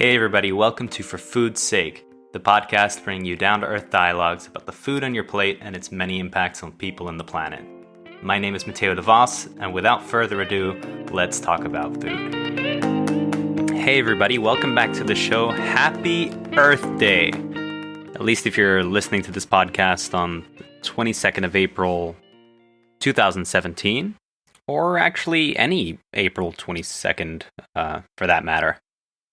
Hey everybody, welcome to For Food's Sake, the podcast bringing you down-to-earth dialogues about the food on your plate and its many impacts on people and the planet. My name is Matteo Devore, and without further ado, let's talk about food. Hey everybody, welcome back to the show. Happy Earth Day! At least if you're listening to this podcast on the 22nd of April, 2017, or actually any April 22nd, for that matter.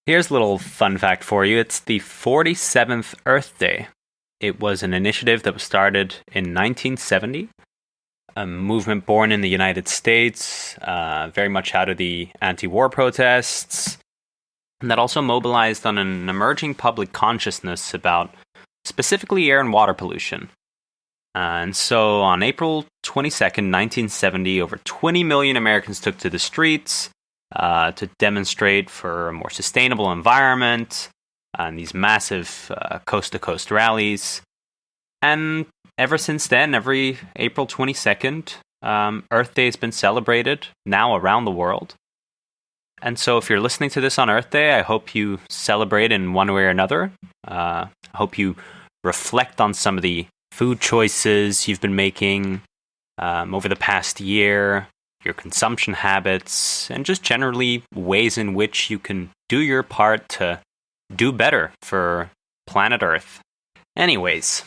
Here's a little fun fact for you. It's the 47th Earth Day. It was an initiative that was started in 1970, a movement born in the United States, very much out of the anti-war protests, and that also mobilized on an emerging public consciousness about specifically air and water pollution. And so on April 22nd, 1970, over 20 million Americans took to the streets to demonstrate for a more sustainable environment and these massive coast-to-coast rallies. And ever since then, every April 22nd, Earth Day has been celebrated now around the world. And so if you're listening to this on Earth Day, I hope you celebrate in one way or another. I hope you reflect on some of the food choices you've been making over the past year, your consumption habits, and just generally ways in which you can do your part to do better for planet Earth. Anyways,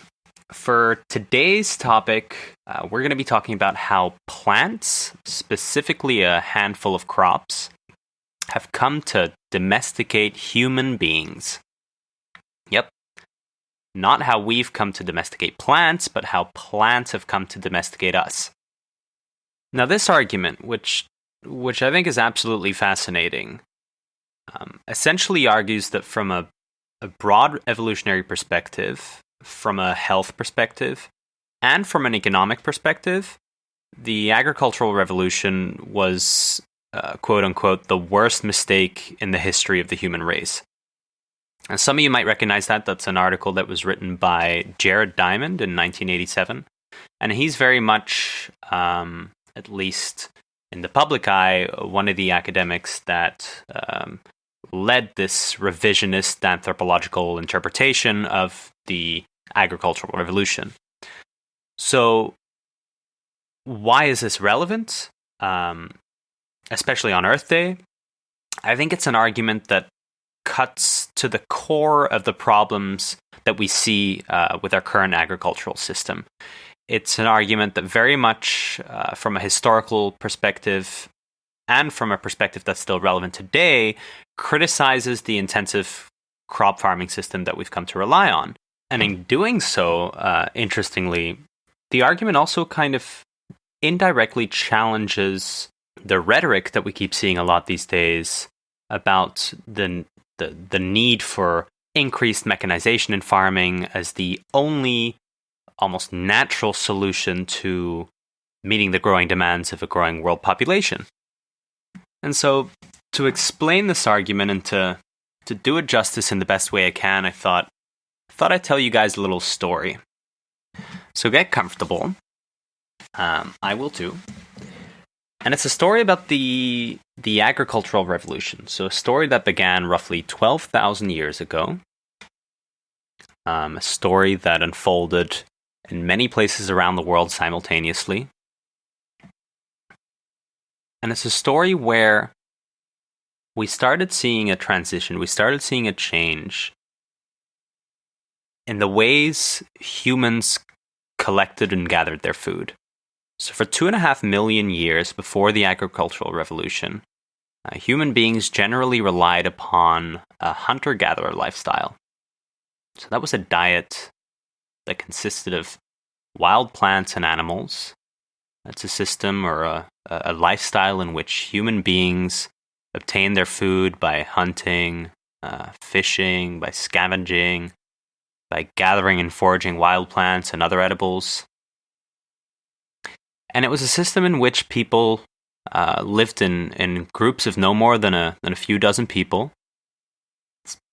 for today's topic, we're going to be talking about how plants, specifically a handful of crops, have come to domesticate human beings. Yep. Not how we've come to domesticate plants, but how plants have come to domesticate us. Now, this argument, which I think is absolutely fascinating, essentially argues that from a broad evolutionary perspective, from a health perspective, and from an economic perspective, the agricultural revolution was, quote-unquote, the worst mistake in the history of the human race. And some of you might recognize that. That's an article that was written by Jared Diamond in 1987. And he's very much, at least in the public eye, one of the academics that led this revisionist anthropological interpretation of the agricultural revolution. So, why is this relevant? Especially on Earth Day? I think it's an argument that cuts to the core of the problems that we see with our current agricultural system. It's an argument that very much, from a historical perspective and from a perspective that's still relevant today, criticizes the intensive crop farming system that we've come to rely on. And in doing so, interestingly, the argument also kind of indirectly challenges the rhetoric that we keep seeing a lot these days about the need for increased mechanization in farming as the only almost natural solution to meeting the growing demands of a growing world population. And so, to explain this argument and to do it justice in the best way I can, I thought I'd tell you guys a little story. So get comfortable. I will too. And it's a story about the agricultural revolution. So a story that began roughly 12,000 years ago. A story that unfolded in many places around the world simultaneously. And it's a story where we started seeing a transition, we started seeing a change in the ways humans collected and gathered their food. So for 2.5 million years before the agricultural revolution, human beings generally relied upon a hunter-gatherer lifestyle. So that was a diet that consisted of wild plants and animals. That's a system or a lifestyle in which human beings obtain their food by hunting, fishing, by scavenging, by gathering and foraging wild plants and other edibles. And it was a system in which people lived in groups of no more than a few dozen people,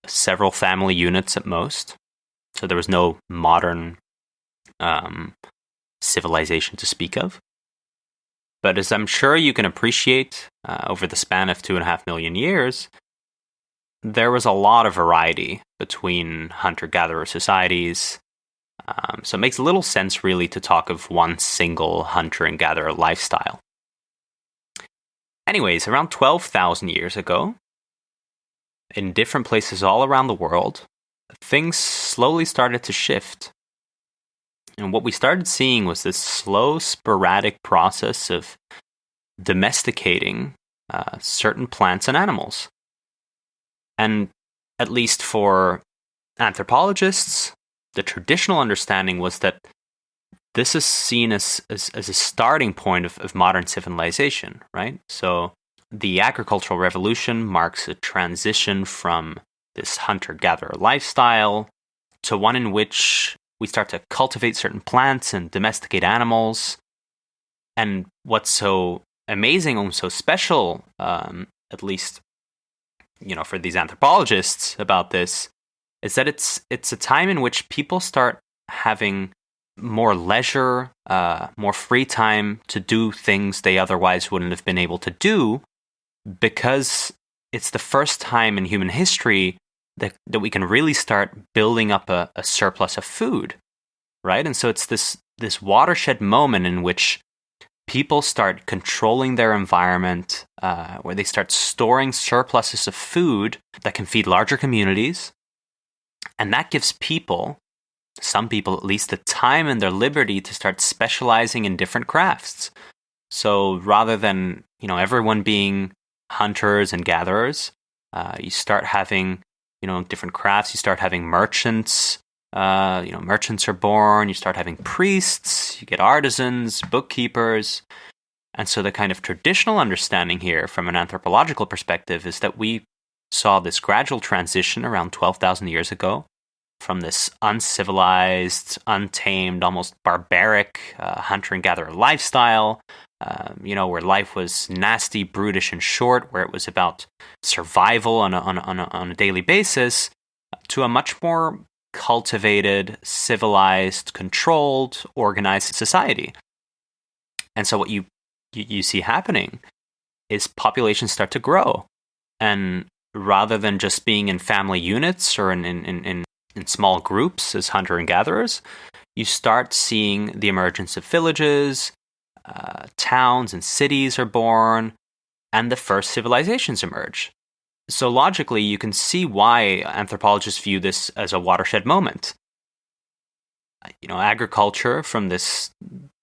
several family units at most. So there was no modern civilization to speak of. But as I'm sure you can appreciate, over the span of 2.5 million years, there was a lot of variety between hunter-gatherer societies. So it makes little sense really to talk of one single hunter and gatherer lifestyle. Anyways, around 12,000 years ago, in different places all around the world, things slowly started to shift. And what we started seeing was this slow, sporadic process of domesticating certain plants and animals. And at least for anthropologists, the traditional understanding was that this is seen as a starting point of modern civilization, right? So the agricultural revolution marks a transition from this hunter-gatherer lifestyle to one in which we start to cultivate certain plants and domesticate animals. And what's so amazing and so special, at least, for these anthropologists about this, is that it's a time in which people start having more leisure, more free time to do things they otherwise wouldn't have been able to do, because it's the first time in human history that we can really start building up a surplus of food, right? And so it's this watershed moment in which people start controlling their environment, where they start storing surpluses of food that can feed larger communities. And that gives people, some people at least, the time and their liberty to start specializing in different crafts. So rather than, everyone being hunters and gatherers, you start having, different crafts. You start having merchants. Merchants are born. You start having priests. You get artisans, bookkeepers. And so the kind of traditional understanding here from an anthropological perspective is that we saw this gradual transition around 12,000 years ago from this uncivilized, untamed, almost barbaric hunter and gatherer lifestyle, where life was nasty, brutish, and short, where it was about survival on a daily basis, to a much more cultivated, civilized, controlled, organized society. And so what you see happening is populations start to grow. And rather than just being in family units or in small groups as hunter and gatherers, you start seeing the emergence of villages, towns and cities are born, and the first civilizations emerge. So logically, you can see why anthropologists view this as a watershed moment. Agriculture, from this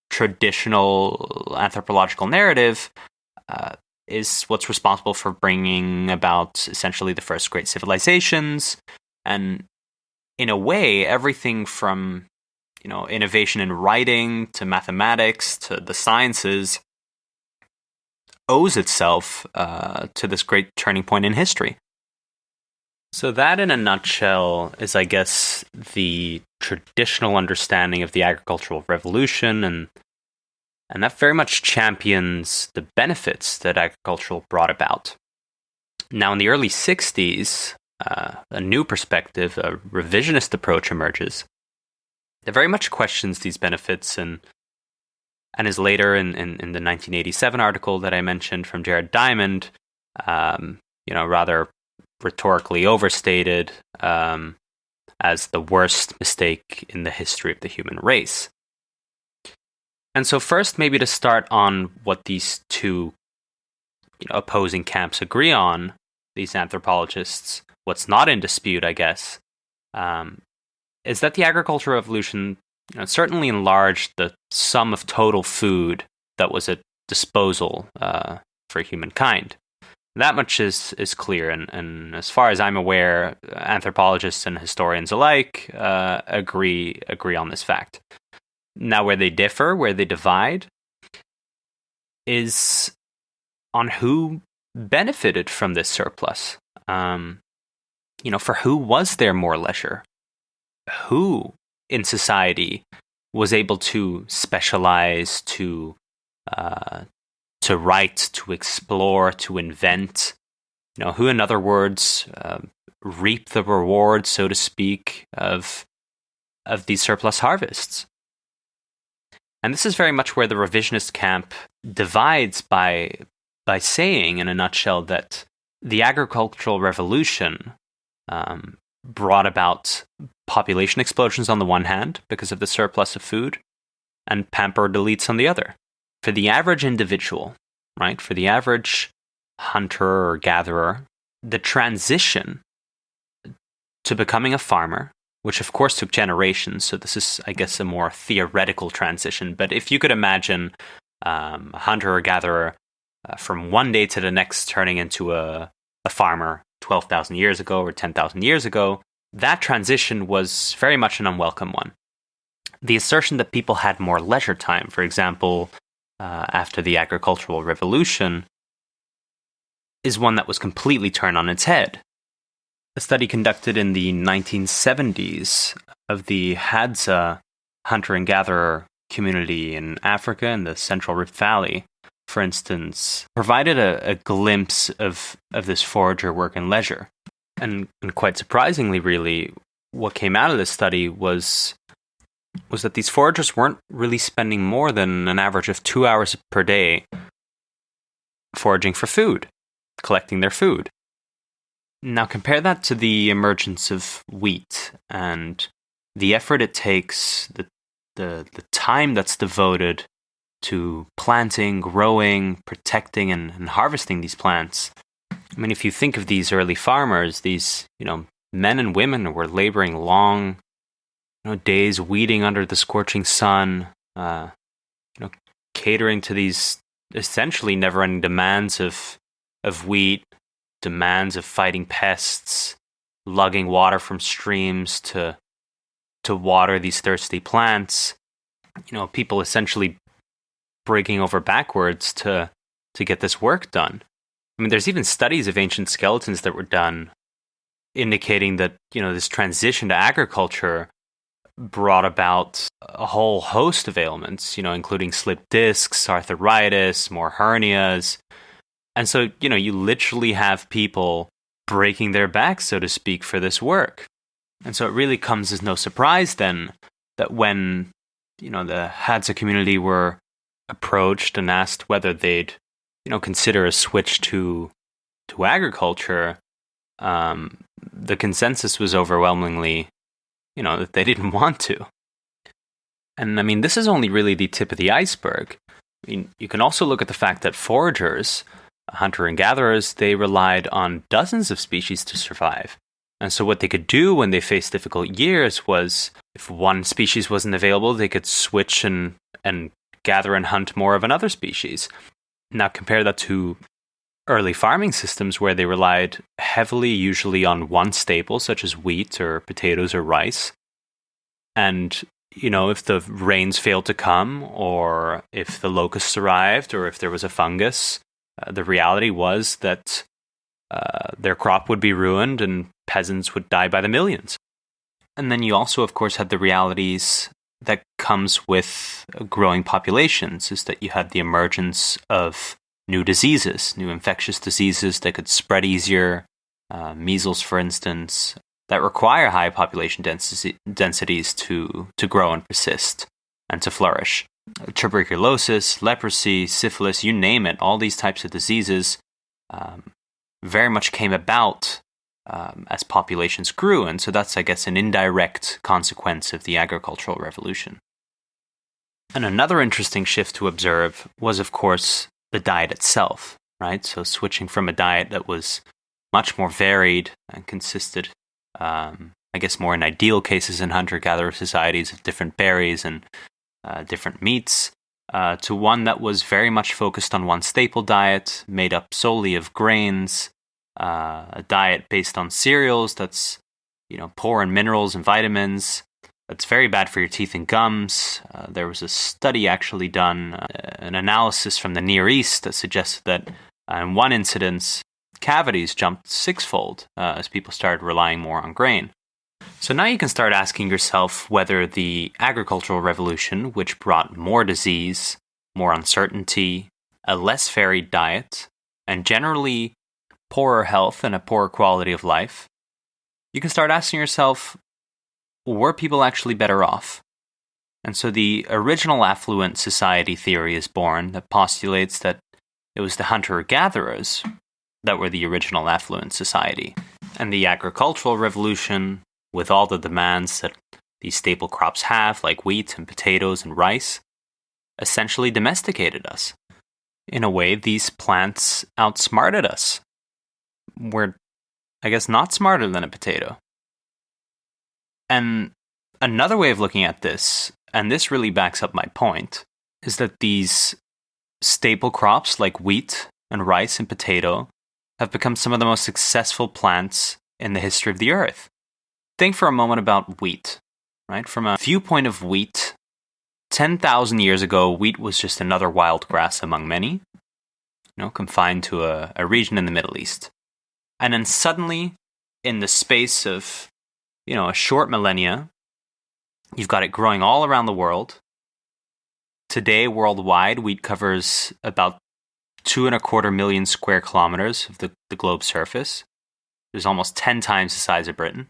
traditional anthropological narrative, is what's responsible for bringing about essentially the first great civilizations. And in a way, everything from innovation in writing to mathematics to the sciences owes itself to this great turning point in history. So that, in a nutshell, is, I guess, the traditional understanding of the agricultural revolution, and that very much champions the benefits that agriculture brought about. Now, in the early 60s, a new perspective, a revisionist approach emerges that very much questions these benefits and is later in the 1987 article that I mentioned from Jared Diamond, rather rhetorically overstated as the worst mistake in the history of the human race. And so first, maybe to start on what these two opposing camps agree on, these anthropologists, what's not in dispute, I guess, is that the agricultural revolution certainly enlarged the sum of total food that was at disposal for humankind. That much is clear, and as far as I'm aware, anthropologists and historians alike agree on this fact. Now, where they differ, where they divide, is on who benefited from this surplus. For who was there more leisure? Who in society was able to specialize, to write, to explore, to invent? Who, in other words, reap the reward, so to speak, of these surplus harvests? And this is very much where the revisionist camp divides by saying, in a nutshell, that the agricultural revolution brought about population explosions on the one hand because of the surplus of food, and pampered elites on the other. For the average individual, right, for the average hunter or gatherer, the transition to becoming a farmer, which of course took generations, so this is, I guess, a more theoretical transition, but if you could imagine a hunter or gatherer from one day to the next turning into a farmer 12,000 years ago or 10,000 years ago, that transition was very much an unwelcome one. The assertion that people had more leisure time, for example, after the agricultural revolution, is one that was completely turned on its head. A study conducted in the 1970s of the Hadza hunter and gatherer community in Africa in the Central Rift Valley, for instance, provided a glimpse of this forager work and leisure. And quite surprisingly, really, what came out of this study was that these foragers weren't really spending more than an average of 2 hours per day foraging for food, collecting their food. Now compare that to the emergence of wheat and the effort it takes, the time that's devoted to planting, growing, protecting, and harvesting these plants. I mean, if you think of these early farmers, these, men and women were laboring long, days weeding under the scorching sun, catering to these essentially never-ending demands of wheat, demands of fighting pests, lugging water from streams to water these thirsty plants. People essentially breaking over backwards to get this work done. I mean, there's even studies of ancient skeletons that were done indicating that, this transition to agriculture brought about a whole host of ailments, including slipped discs, arthritis, more hernias. And so, you literally have people breaking their backs, so to speak, for this work. And so it really comes as no surprise then that when, the Hadza community were approached and asked whether they'd, consider a switch to agriculture, the consensus was overwhelmingly, that they didn't want to. And I mean, this is only really the tip of the iceberg. I mean, you can also look at the fact that foragers, hunter and gatherers, they relied on dozens of species to survive. And so what they could do when they faced difficult years was, if one species wasn't available, they could switch and gather and hunt more of another species. Now compare that to early farming systems where they relied heavily, usually on one staple, such as wheat or potatoes or rice. And, if the rains failed to come, or if the locusts arrived, or if there was a fungus, the reality was that their crop would be ruined and peasants would die by the millions. And then you also, of course, had the realities that comes with growing populations, is that you had the emergence of new diseases, new infectious diseases that could spread easier, measles, for instance, that require high population densities to grow and persist and to flourish. Tuberculosis, leprosy, syphilis, you name it, all these types of diseases very much came about as populations grew. And so that's, I guess, an indirect consequence of the agricultural revolution. And another interesting shift to observe was, of course, the diet itself, right? So switching from a diet that was much more varied and consisted, I guess, more in ideal cases in hunter-gatherer societies of different berries and different meats, to one that was very much focused on one staple diet, made up solely of grains, a diet based on cereals that's, poor in minerals and vitamins, that's very bad for your teeth and gums. There was a study actually done, an analysis from the Near East that suggested that in one incidence, cavities jumped sixfold as people started relying more on grain. So now you can start asking yourself whether the agricultural revolution, which brought more disease, more uncertainty, a less varied diet, and generally poorer health and a poorer quality of life, you can start asking yourself, were people actually better off? And so the original Affluent Society theory is born that postulates that it was the hunter-gatherers that were the original Affluent Society. And the agricultural revolution, with all the demands that these staple crops have, like wheat and potatoes and rice, essentially domesticated us. In a way, these plants outsmarted us. We're, I guess, not smarter than a potato. And another way of looking at this, and this really backs up my point, is that these staple crops like wheat and rice and potato have become some of the most successful plants in the history of the earth. Think for a moment about wheat, right? From a viewpoint of wheat, 10,000 years ago, wheat was just another wild grass among many, confined to a region in the Middle East. And then suddenly, in the space of, a short millennia, you've got it growing all around the world. Today, worldwide, wheat covers about 2.25 million square kilometers of the globe's surface. It's almost 10 times the size of Britain.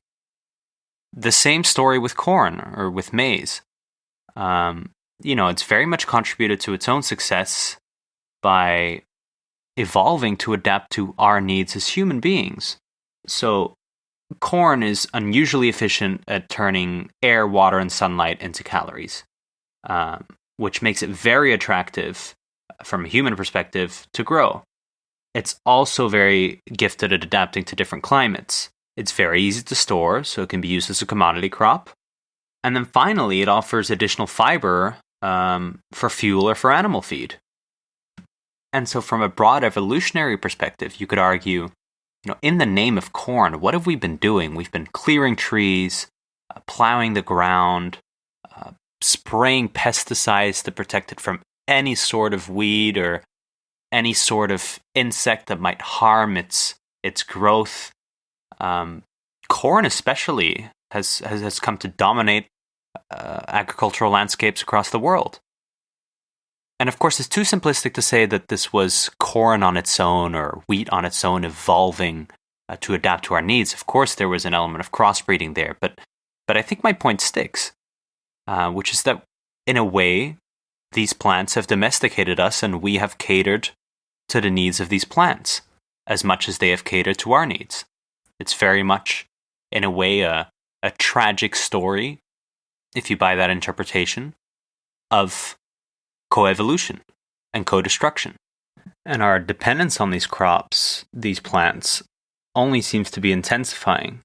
The same story with corn or with maize. It's very much contributed to its own success by evolving to adapt to our needs as human beings. So corn is unusually efficient at turning air, water, and sunlight into calories, which makes it very attractive from a human perspective to grow. It's also very gifted at adapting to different climates. It's very easy to store, so it can be used as a commodity crop. And then finally, it offers additional fiber for fuel or for animal feed. And so from a broad evolutionary perspective, you could argue, in the name of corn, what have we been doing? We've been clearing trees, plowing the ground, spraying pesticides to protect it from any sort of weed or any sort of insect that might harm its growth. Corn especially has come to dominate agricultural landscapes across the world. And of course, it's too simplistic to say that this was corn on its own or wheat on its own evolving to adapt to our needs. Of course, there was an element of crossbreeding there, but I think my point sticks, which is that in a way, these plants have domesticated us and we have catered to the needs of these plants as much as they have catered to our needs. It's very much, in a way, a tragic story, if you buy that interpretation, of coevolution and co-destruction. And our dependence on these crops, these plants, only seems to be intensifying,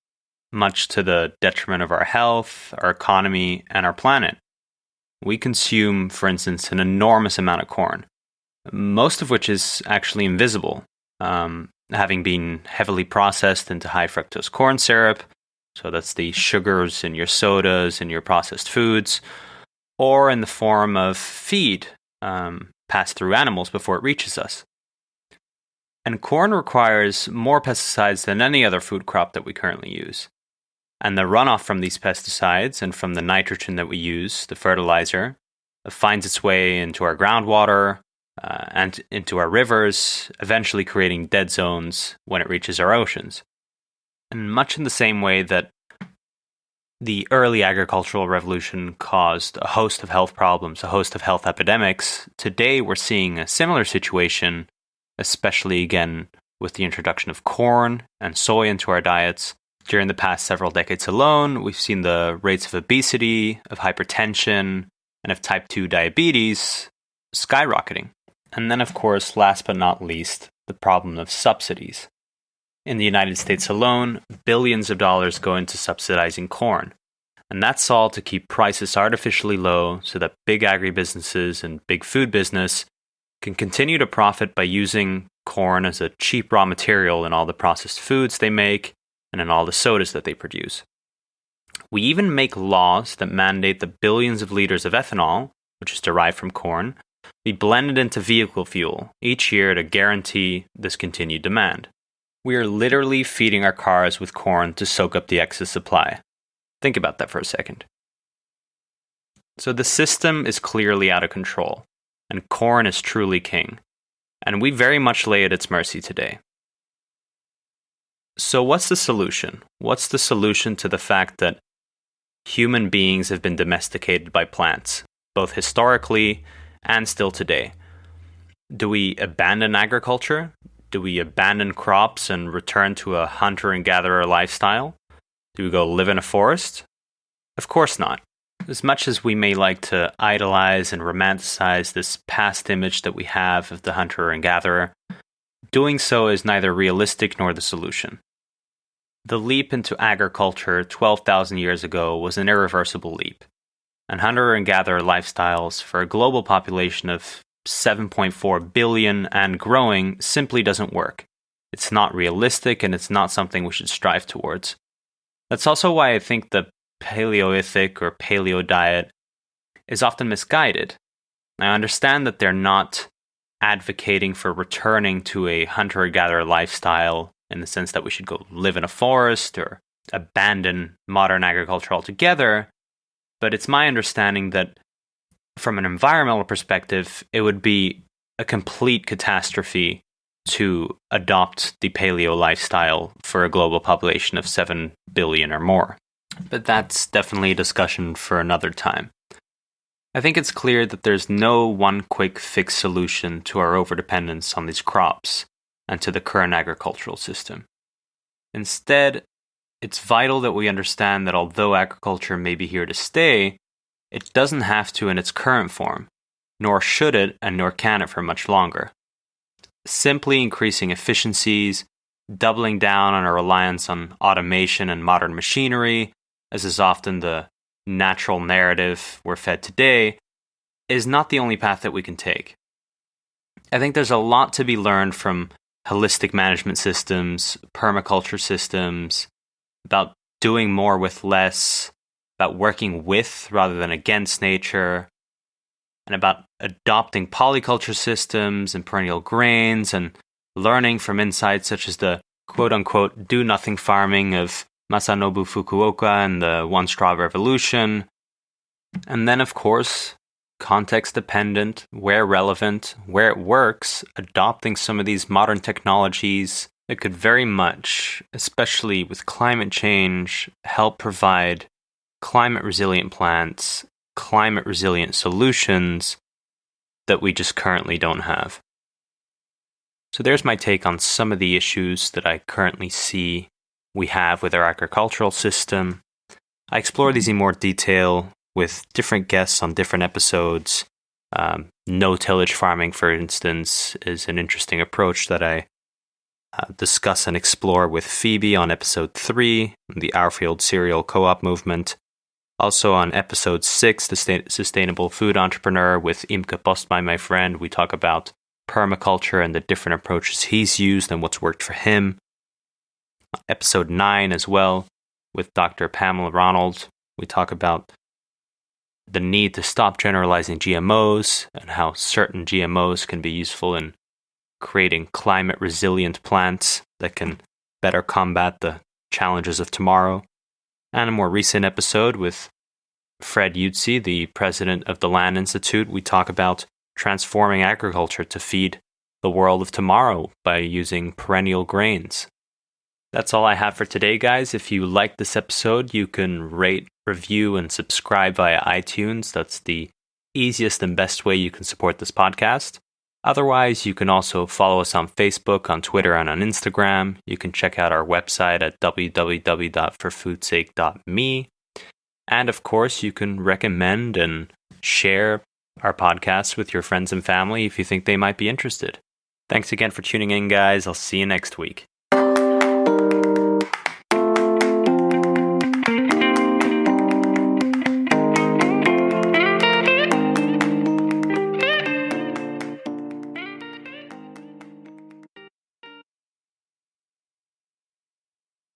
much to the detriment of our health, our economy, and our planet. We consume, for instance, an enormous amount of corn, most of which is actually invisible, having been heavily processed into high fructose corn syrup, so that's the sugars in your sodas and your processed foods, or in the form of feed passed through animals before it reaches us. And corn requires more pesticides than any other food crop that we currently use. And the runoff from these pesticides and from the nitrogen that we use, the fertilizer, finds its way into our groundwater and into our rivers, eventually creating dead zones when it reaches our oceans. And much in the same way that the early agricultural revolution caused a host of health problems, a host of health epidemics, today we're seeing a similar situation, especially again with the introduction of corn and soy into our diets. During the past several decades alone, we've seen the rates of obesity, of hypertension, and of type 2 diabetes skyrocketing. And then, of course, last but not least, the problem of subsidies. In the United States alone, billions of dollars go into subsidizing corn. And that's all to keep prices artificially low so that big agribusinesses and big food business can continue to profit by using corn as a cheap raw material in all the processed foods they make and in all the sodas that they produce. We even make laws that mandate that billions of liters of ethanol, which is derived from corn, be blended into vehicle fuel each year to guarantee this continued demand. We are literally feeding our cars with corn to soak up the excess supply. Think about that for a second. So the system is clearly out of control, and corn is truly king, and we very much lay at its mercy today. So what's the solution? What's the solution to the fact that human beings have been domesticated by plants, both historically and still today? Do we abandon agriculture? Do we abandon crops and return to a hunter and gatherer lifestyle? Do we go live in a forest? Of course not. As much as we may like to idolize and romanticize this past image that we have of the hunter and gatherer, doing so is neither realistic nor the solution. The leap into agriculture 12,000 years ago was an irreversible leap, and hunter and gatherer lifestyles for a global population of 7.4 billion and growing simply doesn't work. It's not realistic, and it's not something we should strive towards. That's also why I think the Paleolithic or paleo diet is often misguided. I understand that they're not advocating for returning to a hunter-gatherer lifestyle in the sense that we should go live in a forest or abandon modern agriculture altogether, but it's my understanding that from an environmental perspective, it would be a complete catastrophe to adopt the paleo lifestyle for a global population of 7 billion or more. But that's definitely a discussion for another time. I think it's clear that there's no one quick fix solution to our overdependence on these crops and to the current agricultural system. Instead, it's vital that we understand that although agriculture may be here to stay, it doesn't have to in its current form, nor should it and nor can it for much longer. Simply increasing efficiencies, doubling down on our reliance on automation and modern machinery, as is often the natural narrative we're fed today, is not the only path that we can take. I think there's a lot to be learned from holistic management systems, permaculture systems, about doing more with less, about working with rather than against nature, and about adopting polyculture systems and perennial grains and learning from insights such as the quote-unquote do-nothing farming of Masanobu Fukuoka and the One Straw Revolution. And then, of course, context-dependent, where relevant, where it works, adopting some of these modern technologies that could very much, especially with climate change, help provide climate-resilient plants, climate-resilient solutions that we just currently don't have. So there's my take on some of the issues that I currently see we have with our agricultural system. I explore these in more detail with different guests on different episodes. No-tillage farming, for instance, is an interesting approach that I discuss and explore with Phoebe on episode 3, the Our Cereal Co-op movement. Also on episode 6, the Sustainable Food Entrepreneur with Imke Postma, my friend, we talk about permaculture and the different approaches he's used and what's worked for him. Episode 9 as well with Dr. Pamela Ronald, we talk about the need to stop generalizing GMOs and how certain GMOs can be useful in creating climate-resilient plants that can better combat the challenges of tomorrow. And a more recent episode with Fred Utsi, the president of the Land Institute, we talk about transforming agriculture to feed the world of tomorrow by using perennial grains. That's all I have for today, guys. If you liked this episode, you can rate, review, and subscribe via iTunes. That's the easiest and best way you can support this podcast. Otherwise, you can also follow us on Facebook, on Twitter, and on Instagram. You can check out our website at www.forfoodsake.me. And of course, you can recommend and share our podcast with your friends and family if you think they might be interested. Thanks again for tuning in, guys. I'll see you next week.